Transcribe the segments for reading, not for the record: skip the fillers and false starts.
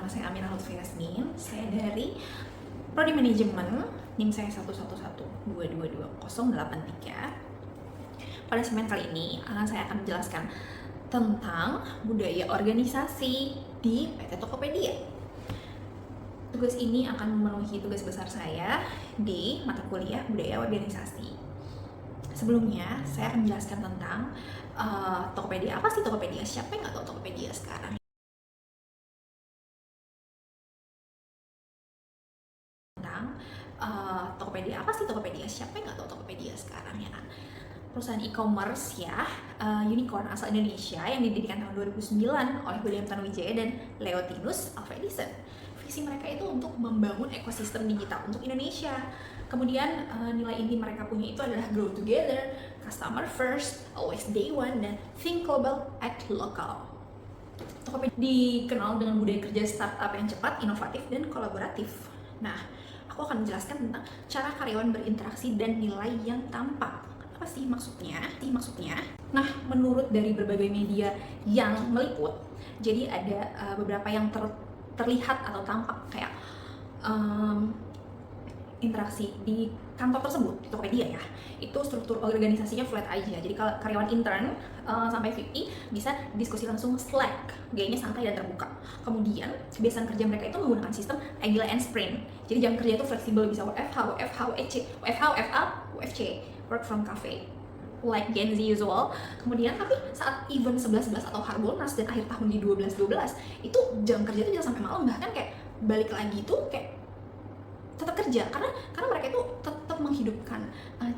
nama saya Amira Lutfi Yasmin. Saya dari Prodi Manajemen, NIM saya 111222083. Pada segmen kali ini saya akan menjelaskan tentang budaya organisasi di PT Tokopedia. Tugas ini akan memenuhi tugas besar saya di mata kuliah budaya organisasi. Sebelumnya, saya akan menjelaskan tentang Tokopedia. Apa sih Tokopedia? Siapa yang nggak tahu Tokopedia sekarang? Tokopedia, apa sih Tokopedia? Siapa yang nggak tahu Tokopedia sekarang, ya kan? Perusahaan e-commerce ya, unicorn asal Indonesia yang didirikan tahun 2009 oleh William Tanuwijaya dan Leontinus Alfredison. Visi mereka itu untuk membangun ekosistem digital untuk Indonesia. Kemudian nilai inti mereka punya itu adalah grow together, customer first, always day one, dan think global, act local. Tokopedia dikenal dengan budaya kerja startup yang cepat, inovatif, dan kolaboratif. Nah, aku akan menjelaskan tentang cara karyawan berinteraksi dan nilai yang tampak. Apa sih maksudnya? Nah, menurut dari berbagai media yang meliput, jadi ada beberapa yang terlihat atau tampak kayak interaksi di kantor tersebut, di Tokopedia ya, itu struktur organisasinya flat aja. Jadi kalau karyawan intern sampai VP bisa diskusi langsung Slack, gayanya santai dan terbuka. Kemudian kebiasaan kerja mereka itu menggunakan sistem Agile and Sprint. Jadi jam kerja itu fleksibel, bisa WFH, WFC, work from cafe, like Gen Z usual. Kemudian tapi saat event 11-11 atau Harbolnas dan akhir tahun di 12-12 itu jam kerja itu bisa sampai malam, bahkan kayak balik lagi tuh kayak tetap kerja karena mereka itu tetap menghidupkan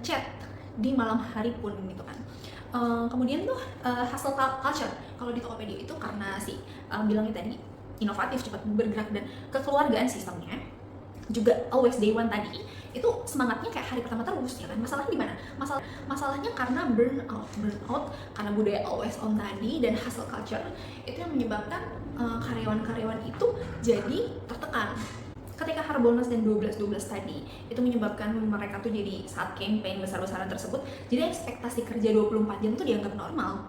chat di malam hari pun gitu kan. Kemudian tuh hustle culture kalau di Tokopedia itu karena bilangnya tadi inovatif, cepat bergerak, dan kekeluargaan sistemnya, juga always day one tadi itu semangatnya kayak hari pertama terus ya kan. Masalahnya di mana? Masalahnya karena burnout karena budaya always on tadi dan hustle culture itu yang menyebabkan karyawan-karyawan itu jadi tertekan. Ketika Harbolnas dan 12-12 tadi itu menyebabkan mereka tuh jadi saat campaign besar-besaran tersebut, jadi ekspektasi kerja 24 jam tuh dianggap normal.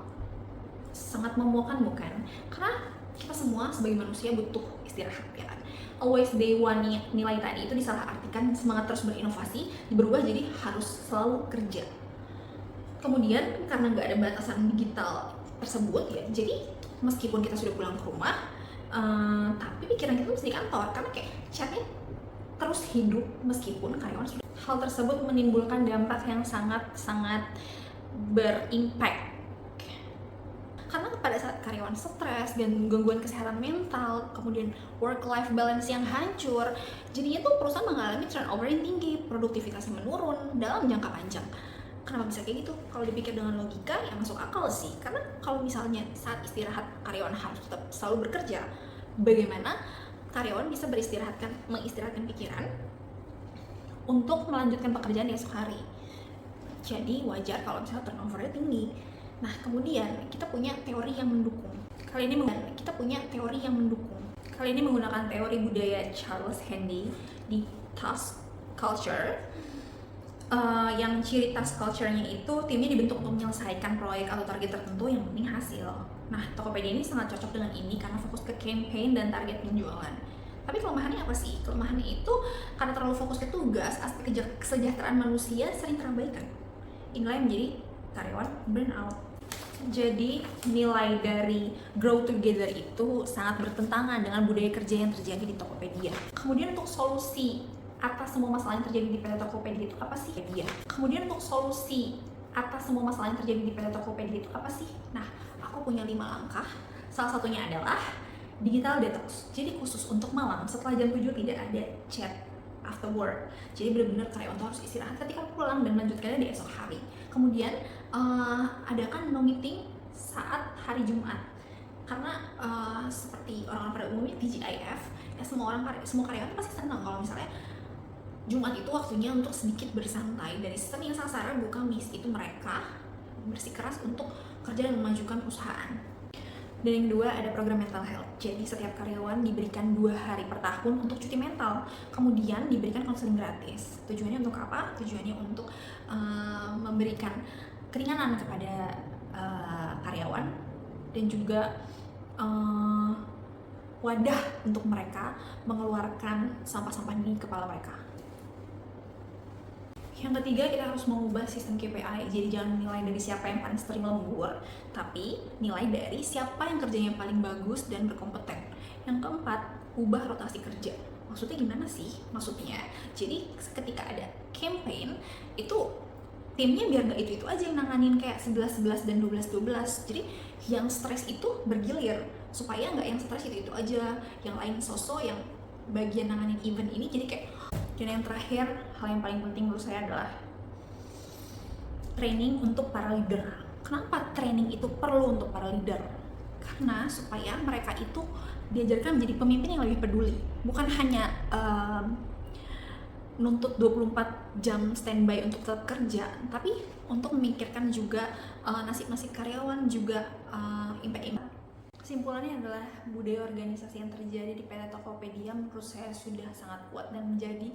Sangat memuakan bukan? Karena kita semua sebagai manusia butuh istirahat ya kan. Always day one nilai tadi itu disalahartikan semangat terus berinovasi berubah jadi harus selalu kerja. Kemudian karena nggak ada batasan digital tersebut ya, jadi meskipun kita sudah pulang ke rumah, tapi pikiran kita masih di kantor karena kayak chatnya terus hidup meskipun karyawan sudah. Hal tersebut menimbulkan dampak yang sangat berimpact karena pada saat karyawan stres dan gangguan kesehatan mental, kemudian work-life balance yang hancur, jadinya tuh perusahaan mengalami turnover yang tinggi, produktivitas menurun dalam jangka panjang. Kenapa bisa kayak gitu? Kalau dipikir dengan logika ya masuk akal sih. Karena kalau misalnya saat istirahat karyawan harus tetap selalu bekerja, bagaimana karyawan bisa mengistirahatkan pikiran untuk melanjutkan pekerjaan di esok hari? Jadi wajar kalau misalnya turnovernya tinggi. Nah, kemudian kita punya teori yang mendukung. Kali ini menggunakan teori budaya Charles Handy di task culture. Yang ciri task culture-nya itu timnya dibentuk untuk menyelesaikan proyek atau target tertentu yang penting hasil. Nah, Tokopedia ini sangat cocok dengan ini karena fokus ke campaign dan target penjualan. Tapi kelemahannya apa sih? Kelemahannya itu karena terlalu fokus ke tugas, aspek kesejahteraan manusia sering terabaikan. Inilah yang menjadi karyawan burnout. Jadi nilai dari grow together itu sangat bertentangan dengan budaya kerja yang terjadi di Tokopedia. Kemudian untuk solusi atas semua masalah yang terjadi di PT Tokopedia itu apa sih? Nah, aku punya 5 langkah. Salah satunya adalah digital detox. Jadi khusus untuk malam setelah jam 7 tidak ada chat after work. Jadi benar-benar karyawan tuh harus istirahat ketika pulang dan melanjutkannya di esok hari. Kemudian adakan no meeting saat hari Jumat. Karena seperti orang-orang pada umumnya TGIF, ya semua karyawan pasti senang kalau misalnya Jumat itu waktunya untuk sedikit bersantai. Dari Senin, Selasa, Rabu, Kamis itu mereka bersikeras untuk kerja dan memajukan perusahaan. Dan yang kedua ada program mental health. Jadi setiap karyawan diberikan 2 hari per tahun untuk cuti mental. Kemudian diberikan konseling gratis. Tujuannya untuk apa? Tujuannya untuk memberikan keringanan kepada karyawan dan juga wadah untuk mereka mengeluarkan sampah-sampah di kepala mereka. Yang ketiga, kita harus mengubah sistem KPI. Jadi jangan menilai dari siapa yang paling sering lembur, tapi nilai dari siapa yang kerjanya paling bagus dan berkompeten. Yang keempat, ubah rotasi kerja. Maksudnya gimana sih? Maksudnya, jadi ketika ada campaign, itu timnya biar nggak itu aja yang nanganin kayak 11-11 dan 12-12. Jadi yang stres itu bergilir, supaya nggak yang stres itu aja, yang lain sosok yang bagian nanganin event ini jadi kayak. Dan yang terakhir, hal yang paling penting menurut saya adalah training untuk para leader. Kenapa training itu perlu untuk para leader? Karena supaya mereka itu diajarkan menjadi pemimpin yang lebih peduli. Bukan hanya nuntut 24 jam standby untuk tetap kerja, tapi untuk memikirkan juga nasib-nasib karyawan, juga impact. Kesimpulannya adalah budaya organisasi yang terjadi di PT Tokopedia menurut saya sudah sangat kuat dan menjadi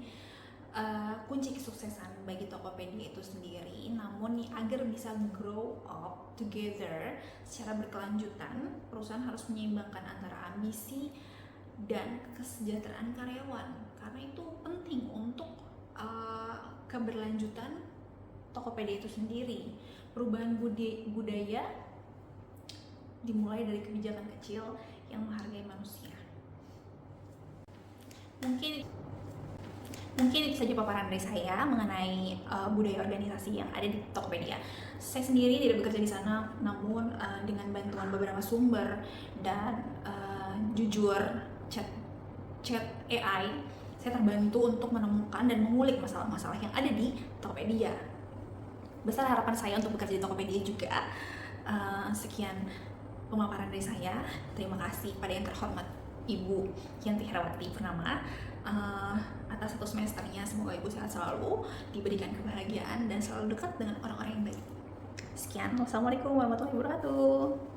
kunci kesuksesan bagi Tokopedia itu sendiri. Namun agar bisa grow up together secara berkelanjutan, perusahaan harus menyeimbangkan antara ambisi dan kesejahteraan karyawan, karena itu penting untuk keberlanjutan Tokopedia itu sendiri. Perubahan budaya dimulai dari kebijakan kecil yang menghargai manusia. Mungkin itu saja paparan dari saya mengenai budaya organisasi yang ada di Tokopedia. Saya sendiri tidak bekerja di sana, namun dengan bantuan beberapa sumber dan jujur chat AI, saya terbantu untuk menemukan dan mengulik masalah-masalah yang ada di Tokopedia. Besar harapan saya untuk bekerja di Tokopedia juga. Sekian pemaparan dari saya. Terima kasih pada yang terhormat Ibu Yanti Herawati Purnama atas 1 semesternya. Semoga Ibu sehat selalu, diberikan kebahagiaan dan selalu dekat dengan orang-orang yang baik. Sekian, wassalamualaikum warahmatullahi wabarakatuh.